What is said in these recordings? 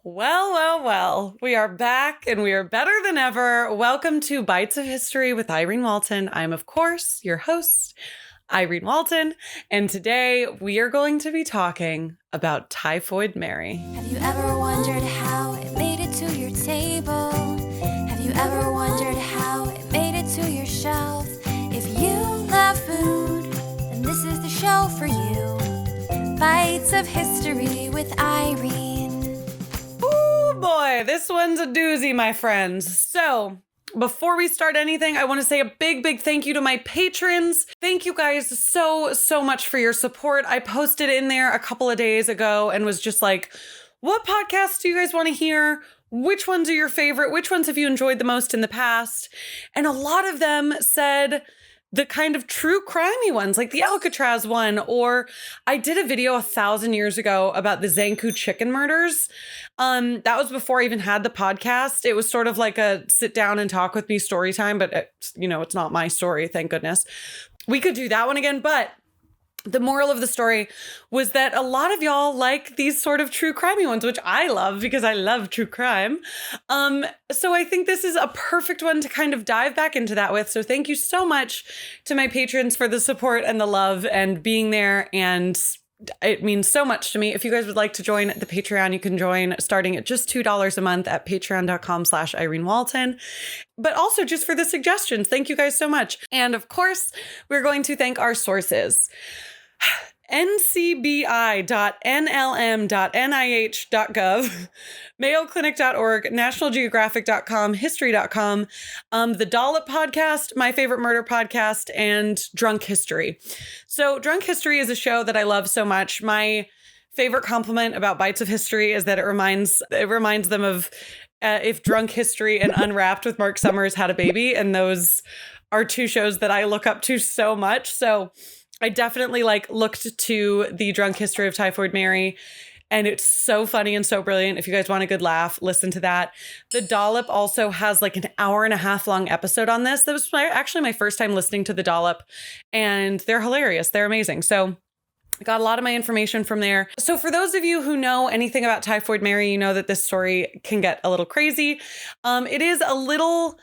Well, we are back and we are better than ever. Welcome to Bites of History with Irene Walton. I'm, of course, your host, Irene Walton, and today we are going to be talking about Typhoid Mary. Have you ever wondered how it made it to your table? Have you ever wondered how it made it to your shelf? If you love food, then this is the show for you. Bites of History with Irene. Boy, this one's a doozy, my friends. So before we start anything, I want to say a big thank you to my patrons. Thank you guys so much for your support. I posted in there a couple of days ago and was just like, what podcasts do you guys want to hear? Which ones are your favorite? Which ones have you enjoyed the most in the past? And a lot of them said the kind of true crimey ones, like the Alcatraz one, or I did a video 1,000 years ago about the Zanku chicken murders. That was before I even had the podcast. It was sort of like a sit down and talk with me story time, but it's not my story, thank goodness. We could do that one again, but the moral of the story was that a lot of y'all like these sort of true crimey ones, which I love because I love true crime. So I think this is a perfect one to kind of dive back into that with. So thank you so much to my patrons for the support and the love and being there. And it means so much to me. If you guys would like to join the Patreon, you can join starting at just $2 a month at patreon.com/Irene Walton. But also just for the suggestions. Thank you guys so much. And of course, we're going to thank our sources. ncbi.nlm.nih.gov, mayoclinic.org, nationalgeographic.com, history.com, the Dollop podcast, My Favorite Murder podcast, and Drunk History. So Drunk History is a show that I love so much. My favorite compliment about Bites of History is that it reminds them of if Drunk History and Unwrapped with Mark Summers had a baby, and those are two shows that I look up to so much. So I definitely looked to the Drunk History of Typhoid Mary, and it's so funny and so brilliant. If you guys want a good laugh, listen to that. The Dollop also has like an hour-and-a-half long episode on this. That was actually my first time listening to the Dollop, and they're hilarious. They're amazing. So I got a lot of my information from there. So for those of you who know anything about Typhoid Mary, you know that this story can get a little crazy. It is a little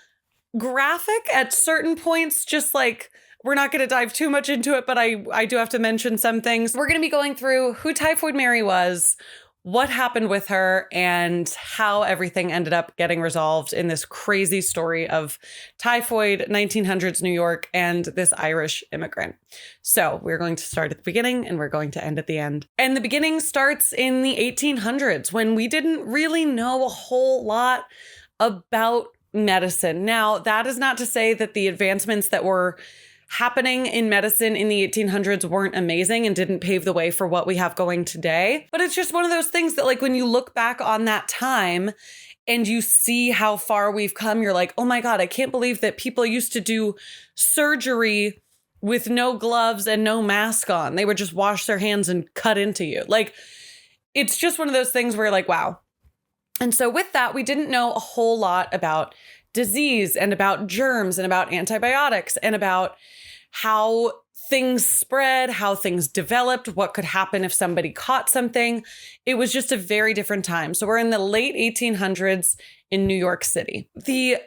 graphic at certain points, just like we're not going to dive too much into it, but I do have to mention some things. We're going to be going through who Typhoid Mary was, what happened with her, and how everything ended up getting resolved in this crazy story of typhoid, 1900s New York, and this Irish immigrant. So we're going to start at the beginning and we're going to end at the end. And the beginning starts in the 1800s when we didn't really know a whole lot about medicine. Now, that is not to say that the advancements that were happening in medicine in the 1800s weren't amazing and didn't pave the way for what we have going today. But it's just one of those things that, like, when you look back on that time and you see how far we've come, you're like, oh my God, I can't believe that people used to do surgery with no gloves and no mask on. They would just wash their hands and cut into you. Like, it's just one of those things where you're like, wow. And so with that, we didn't know a whole lot about disease and about germs and about antibiotics and about how things spread, how things developed, what could happen if somebody caught something. It was just a very different time. So we're in the late 1800s in New York City. The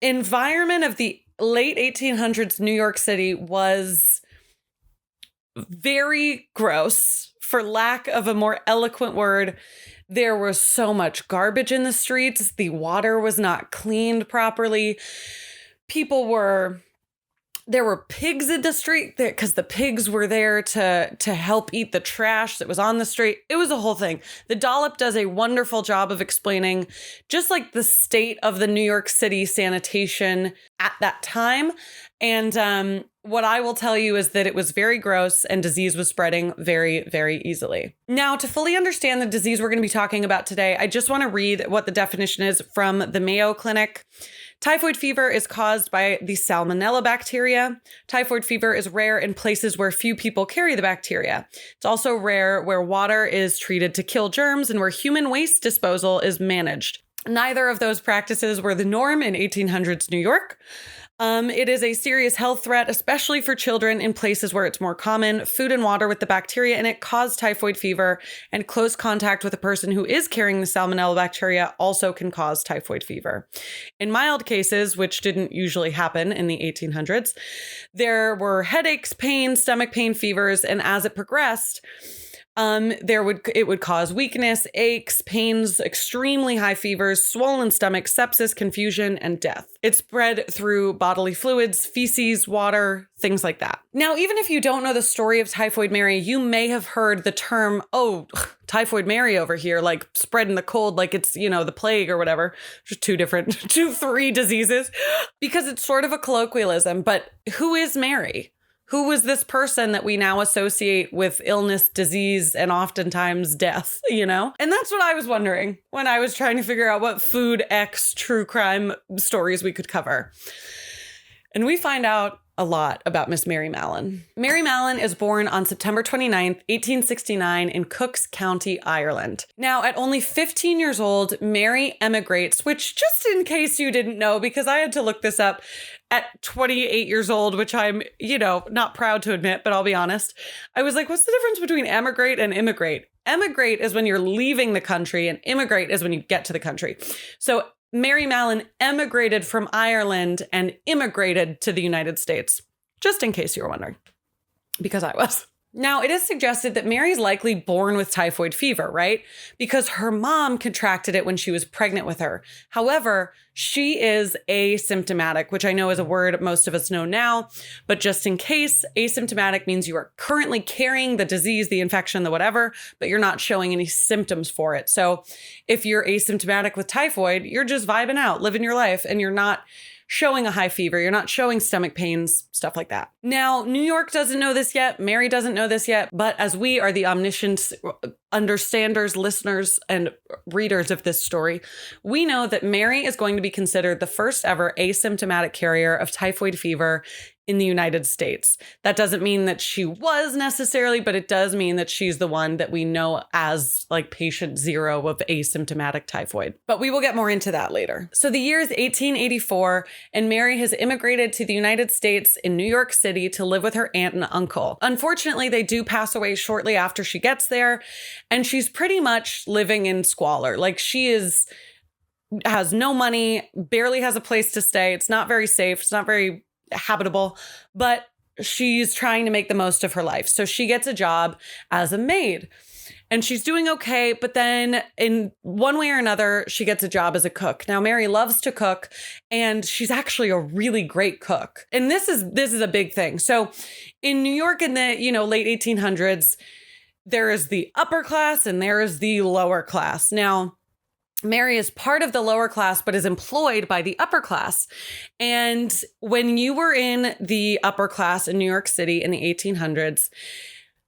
environment of the late 1800s New York City was very gross, for lack of a more eloquent word. There was so much garbage in the streets. The water was not cleaned properly. There were pigs in the street because the pigs were there to help eat the trash that was on the street. It was a whole thing. The Dollop does a wonderful job of explaining just like the state of the New York City sanitation at that time. And what I will tell you is that it was very gross and disease was spreading very, very easily. Now, to fully understand the disease we're going to be talking about today, I just want to read what the definition is from the Mayo Clinic. Typhoid fever is caused by the Salmonella bacteria. Typhoid fever is rare in places where few people carry the bacteria. It's also rare where water is treated to kill germs and where human waste disposal is managed. Neither of those practices were the norm in 1800s New York. It is a serious health threat, especially for children in places where it's more common. Food and water with the bacteria in it cause typhoid fever, and close contact with a person who is carrying the salmonella bacteria also can cause typhoid fever. In mild cases, which didn't usually happen in the 1800s, there were headaches, pain, stomach pain, fevers, and as it progressed, it would cause weakness, aches, pains, extremely high fevers, swollen stomach, sepsis, confusion, and death. It spread through bodily fluids, feces, water, things like that. Now, even if you don't know the story of Typhoid Mary, you may have heard the term, oh, Typhoid Mary over here, like spreading the cold like it's, the plague or whatever. Just three diseases, because it's sort of a colloquialism. But who is Mary? Who was this person that we now associate with illness, disease, and oftentimes death, And that's what I was wondering when I was trying to figure out what food X true crime stories we could cover. And we find out a lot about Miss Mary Mallon. Mary Mallon is born on September 29th, 1869 in Cooks County, Ireland. Now, at only 15 years old, Mary emigrates, which just in case you didn't know, because I had to look this up, at 28 years old, which I'm, not proud to admit, but I'll be honest. I was like, what's the difference between emigrate and immigrate? Emigrate is when you're leaving the country, and immigrate is when you get to the country. So Mary Mallon emigrated from Ireland and immigrated to the United States, just in case you were wondering, because I was. Now, it is suggested that Mary's likely born with typhoid fever, right? Because her mom contracted it when she was pregnant with her. However, she is asymptomatic, which I know is a word most of us know now, but just in case, asymptomatic means you are currently carrying the disease, the infection, the whatever, but you're not showing any symptoms for it. So if you're asymptomatic with typhoid, you're just vibing out, living your life, and you're not showing a high fever, you're not showing stomach pains, stuff like that. Now, New York doesn't know this yet, Mary doesn't know this yet, but as we are the omniscient understanders, listeners, and readers of this story, we know that Mary is going to be considered the first ever asymptomatic carrier of typhoid fever in the United States. That doesn't mean that she was necessarily, but it does mean that she's the one that we know as like patient zero of asymptomatic typhoid. But we will get more into that later. So the year is 1884, and Mary has immigrated to the United States in New York City to live with her aunt and uncle. Unfortunately, they do pass away shortly after she gets there, and she's pretty much living in squalor. Like has no money, barely has a place to stay. It's not very safe. It's not very habitable, but she's trying to make the most of her life. So she gets a job as a maid, and she's doing okay. But then in one way or another, she gets a job as a cook. Now, Mary loves to cook, and she's actually a really great cook. And this is a big thing. So in New York in the, late 1800s, there is the upper class and there is the lower class. Now, Mary is part of the lower class, but is employed by the upper class. And when you were in the upper class in New York City in the 1800s,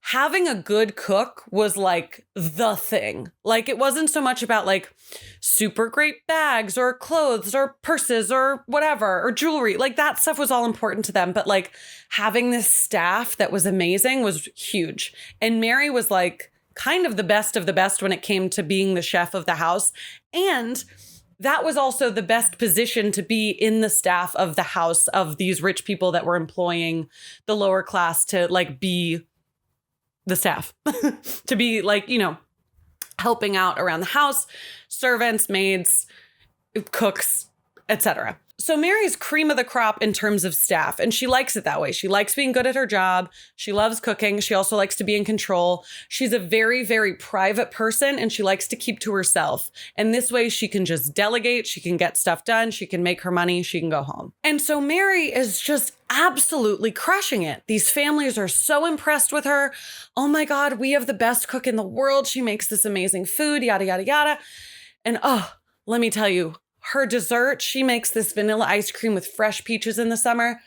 having a good cook was like the thing. Like, it wasn't so much about like super great bags or clothes or purses or whatever, or jewelry. Like, that stuff was all important to them. But like having this staff that was amazing was huge. And Mary was like kind of the best when it came to being the chef of the house. And that was also the best position to be in the staff of the house of these rich people that were employing the lower class to like be the staff, to be like, helping out around the house, servants, maids, cooks, etc. So Mary's cream of the crop in terms of staff, and she likes it that way. She likes being good at her job. She loves cooking. She also likes to be in control. She's a very, very private person, and she likes to keep to herself. And this way she can just delegate. She can get stuff done. She can make her money. She can go home. And so Mary is just absolutely crushing it. These families are so impressed with her. Oh my God, we have the best cook in the world. She makes this amazing food, yada, yada, yada. And let me tell you, her dessert, she makes this vanilla ice cream with fresh peaches in the summer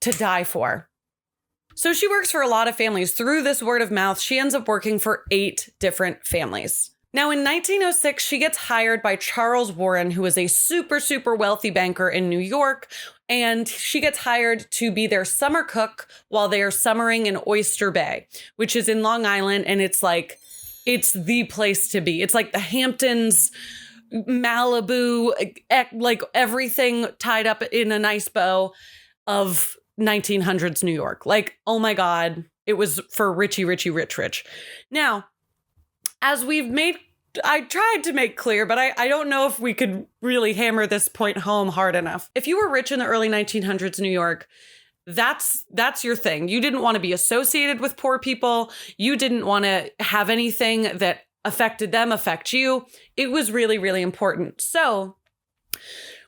to die for. So she works for a lot of families. Through this word of mouth, she ends up working for 8 different families. Now, in 1906, she gets hired by Charles Warren, who is a super, super wealthy banker in New York. And she gets hired to be their summer cook while they are summering in Oyster Bay, which is in Long Island. And it's the place to be. It's like the Hamptons, Malibu, like everything tied up in a nice bow. of 1900s New York. Like, oh my God, it was for rich. Now, as I tried to make clear, but I don't know if we could really hammer this point home hard enough. If you were rich in the early 1900s New York, that's your thing. You didn't want to be associated with poor people. You didn't want to have anything that affected them affect you. It was really, really important. So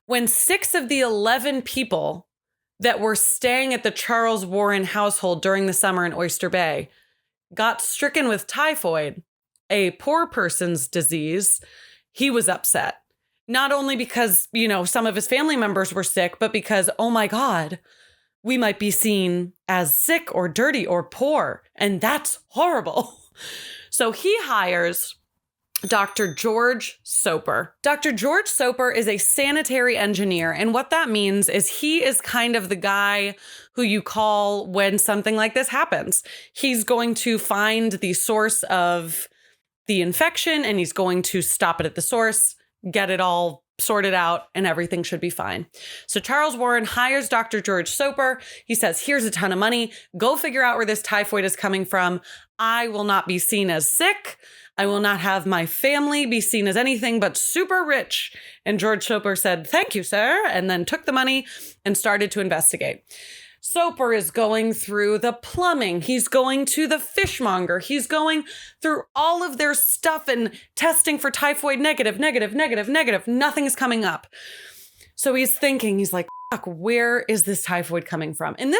when 6 of the 11 people that were staying at the Charles Warren household during the summer in Oyster Bay got stricken with typhoid, a poor person's disease, he was upset. Not only because, some of his family members were sick, but because, oh my God, we might be seen as sick or dirty or poor, and that's horrible. So he hires Dr. George Soper. Dr. George Soper is a sanitary engineer. And what that means is he is kind of the guy who you call when something like this happens. He's going to find the source of the infection and he's going to stop it at the source, get it all sorted out, and everything should be fine. So Charles Warren hires Dr. George Soper. He says, here's a ton of money. Go figure out where this typhoid is coming from. I will not be seen as sick. I will not have my family be seen as anything but super rich. And George Soper said, thank you, sir, and then took the money and started to investigate. Soper is going through the plumbing. He's going to the fishmonger. He's going through all of their stuff and testing for typhoid negative. Nothing's coming up. So he's thinking, he's like, fuck, where is this typhoid coming from? And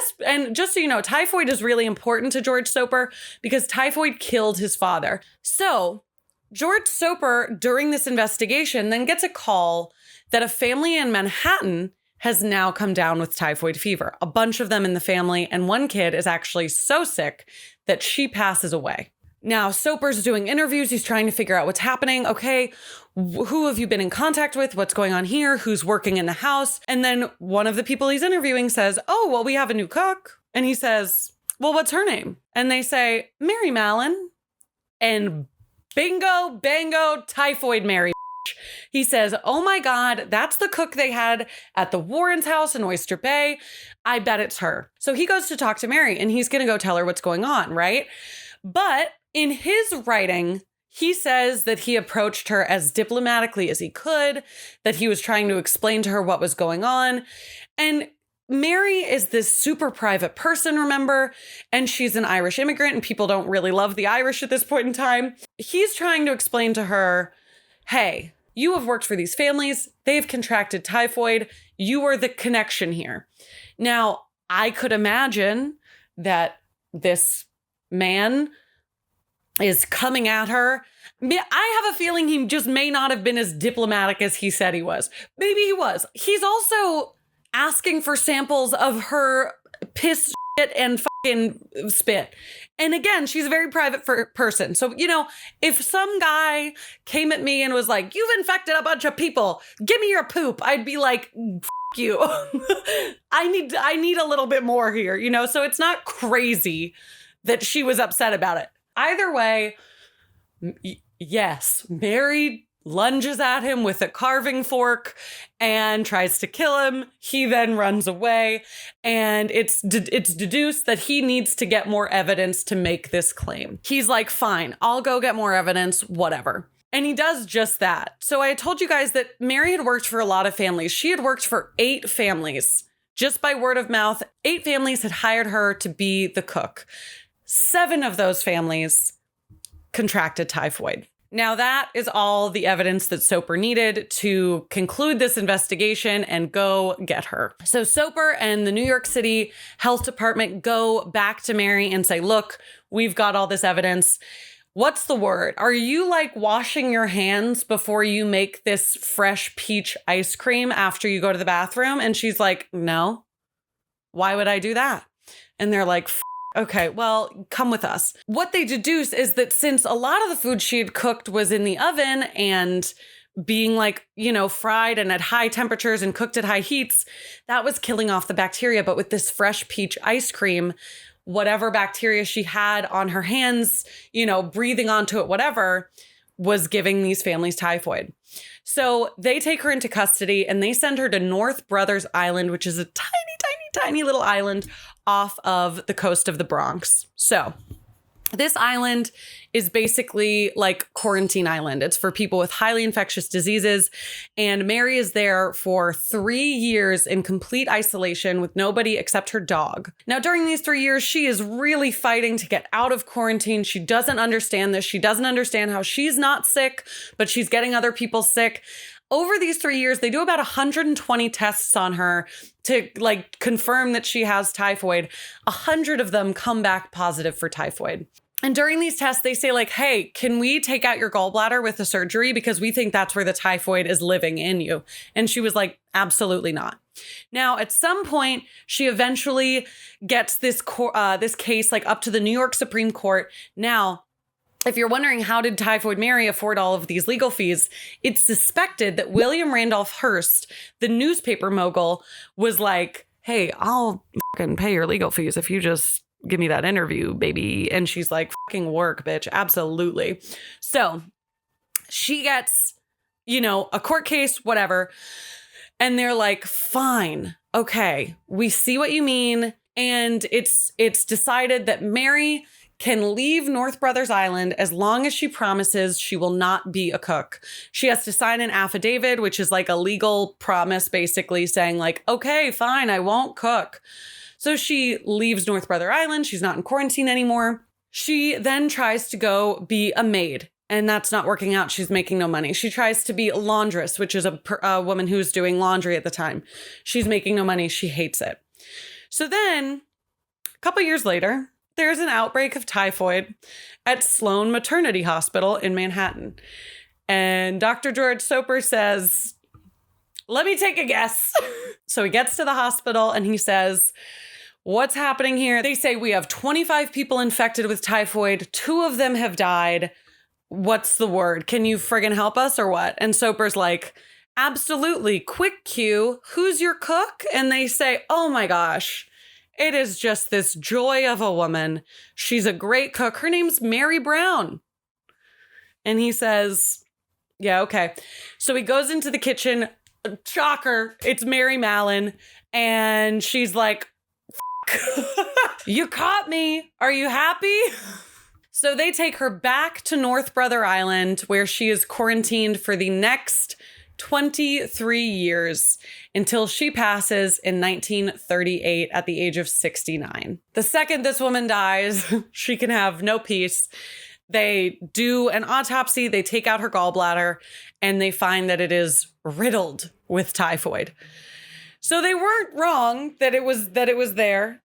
just so you know, typhoid is really important to George Soper because typhoid killed his father. So George Soper, during this investigation, then gets a call that a family in Manhattan has now come down with typhoid fever. A bunch of them in the family, and one kid is actually so sick that she passes away. Now, Soper's doing interviews. He's trying to figure out what's happening. Okay, who have you been in contact with? What's going on here? Who's working in the house? And then one of the people he's interviewing says, oh, well, we have a new cook. And he says, well, what's her name? And they say, Mary Mallon. And bingo, bango, Typhoid Mary. He says, oh my God, that's the cook they had at the Warrens' house in Oyster Bay. I bet it's her. So he goes to talk to Mary and he's going to go tell her what's going on, right? But in his writing, he says that he approached her as diplomatically as he could, that he was trying to explain to her what was going on. And Mary is this super private person, remember? And she's an Irish immigrant and people don't really love the Irish at this point in time. He's trying to explain to her, hey, you have worked for these families. They've contracted typhoid. You are the connection here. Now, I could imagine that this man is coming at her. I have a feeling he just may not have been as diplomatic as he said he was. Maybe he was. He's also asking for samples of her piss, shit, and fucking spit. And again, she's a very private person. So, if some guy came at me and was like, you've infected a bunch of people, give me your poop, I'd be like, you. I need a little bit more here, So it's not crazy that she was upset about it. Either way, yes, Mary lunges at him with a carving fork and tries to kill him. He then runs away, and it's deduced that he needs to get more evidence to make this claim. He's like, fine, I'll go get more evidence, whatever. And he does just that. So I told you guys that Mary had worked for a lot of families. She had worked for 8 families. Just by word of mouth, 8 families had hired her to be the cook. 7 of those families contracted typhoid. Now, that is all the evidence that Soper needed to conclude this investigation and go get her. So Soper and the New York City Health Department go back to Mary and say, look, we've got all this evidence. What's the word? Are you like washing your hands before you make this fresh peach ice cream after you go to the bathroom? And she's like, no. Why would I do that? And they're like, okay, well, come with us. What they deduce is that since a lot of the food she had cooked was in the oven and being fried and at high temperatures and cooked at high heats, that was killing off the bacteria. But with this fresh peach ice cream, whatever bacteria she had on her hands, breathing onto it, whatever, was giving these families typhoid. So they take her into custody and they send her to North Brothers Island, which is a tiny tiny little island off of the coast of the Bronx. So this island is basically like quarantine island. It's for people with highly infectious diseases. And Mary is there for 3 years in complete isolation with nobody except her dog. Now, during these 3 years, she is really fighting to get out of quarantine. She doesn't understand this. She doesn't understand how she's not sick, but she's getting other people sick. Over these 3 years, they do about 120 tests on her to like confirm that she has typhoid. 100 of them come back positive for typhoid. And during these tests, they say like, hey, can we take out your gallbladder with the surgery? Because we think that's where the typhoid is living in you. And she was like, absolutely not. Now, at some point, she eventually gets this case like up to the New York Supreme Court. Now, if you're wondering how did Typhoid Mary afford all of these legal fees, it's suspected that William Randolph Hearst, the newspaper mogul, was like, hey, I'll fucking pay your legal fees if you just give me that interview, baby. And she's like, fucking work, bitch. Absolutely. So she gets, a court case, whatever. And they're like, fine. Okay. We see what you mean. And it's decided that Mary can leave North Brothers Island as long as she promises she will not be a cook. She has to sign an affidavit, which is like a legal promise, basically saying like, okay, fine, I won't cook. So she leaves North Brother Island. She's not in quarantine anymore. She then tries to go be a maid, and that's not working out. She's making no money. She tries to be a laundress, which is a woman who's doing laundry at the time. She's making no money. She hates it. So then a couple years later, there's an outbreak of typhoid at Sloan Maternity Hospital in Manhattan. And Dr. George Soper says, let me take a guess. So he gets to the hospital and he says, what's happening here? They say we have 25 people infected with typhoid. 2 of them have died. What's the word? Can you friggin' help us or what? And Soper's like, absolutely. Quick cue. Who's your cook? And they say, oh my gosh. It is just this joy of a woman. She's a great cook. Her name's Mary Brown. And he says, yeah, okay. So he goes into the kitchen. Shocker. It's Mary Mallon. And she's like, you caught me. Are you happy? So they take her back to North Brother Island, where she is quarantined for the next 23 years until she passes in 1938 at the age of 69. The second this woman dies, she can have no peace. They do an autopsy, they take out her gallbladder, and they find that it is riddled with typhoid. So they weren't wrong that it was there.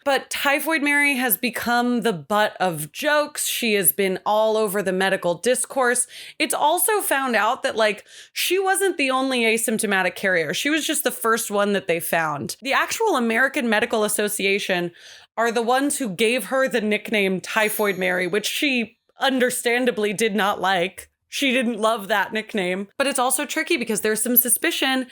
But Typhoid Mary has become the butt of jokes. She has been all over the medical discourse. It's also found out that like she wasn't the only asymptomatic carrier. She was just the first one that they found. The actual American Medical Association are the ones who gave her the nickname Typhoid Mary, which she understandably did not like. She didn't love that nickname. But it's also tricky because there's some suspicion.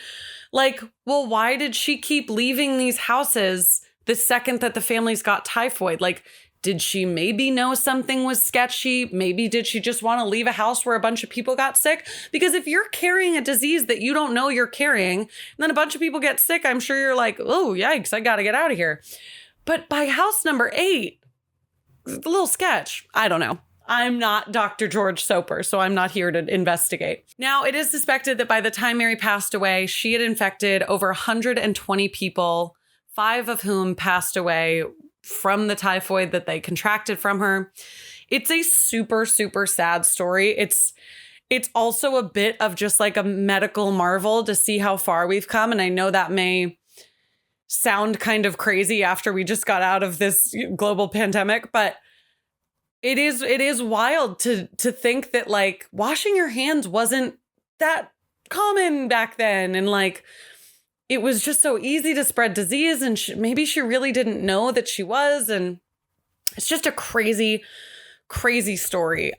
Like, well, why did she keep leaving these houses the second that the families got typhoid? Like, did she maybe know something was sketchy? Maybe did she just want to leave a house where a bunch of people got sick? Because if you're carrying a disease that you don't know you're carrying, and then a bunch of people get sick, I'm sure you're like, oh, yikes, I got to get out of here. But by house number 8, it's a little sketch. I don't know. I'm not Dr. George Soper, so I'm not here to investigate. Now, it is suspected that by the time Mary passed away, she had infected over 120 people, 5 of whom passed away from the typhoid that they contracted from her. It's a super, super sad story. It's also a bit of just like a medical marvel to see how far we've come. And I know that may sound kind of crazy after we just got out of this global pandemic, but it is wild to think that like washing your hands wasn't that common back then. And like, it was just so easy to spread disease. And maybe she really didn't know that she was. And it's just a crazy, crazy story.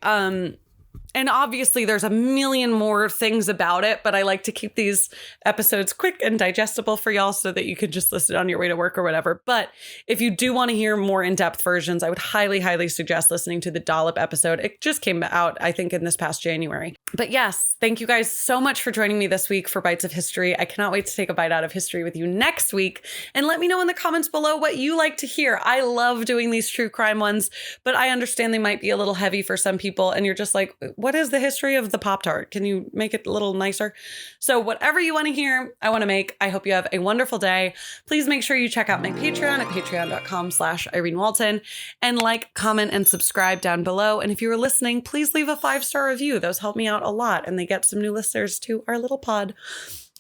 And obviously there's a million more things about it, but I like to keep these episodes quick and digestible for y'all so that you could just listen on your way to work or whatever. But if you do want to hear more in-depth versions, I would highly, highly suggest listening to the Dollop episode. It just came out, I think, in this past January. But yes, thank you guys so much for joining me this week for Bites of History. I cannot wait to take a bite out of history with you next week. And let me know in the comments below what you like to hear. I love doing these true crime ones, but I understand they might be a little heavy for some people. And you're just like, what is the history of the Pop-Tart? Can you make it a little nicer? So whatever you want to hear, I want to make. I hope you have a wonderful day. Please make sure you check out my Patreon at patreon.com/Irene Walton and like, comment, and subscribe down below. And if you were listening, please leave a 5-star review. Those help me out a lot and they get some new listeners to our little pod.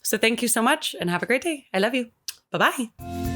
So thank you so much and have a great day. I love you. Bye-bye.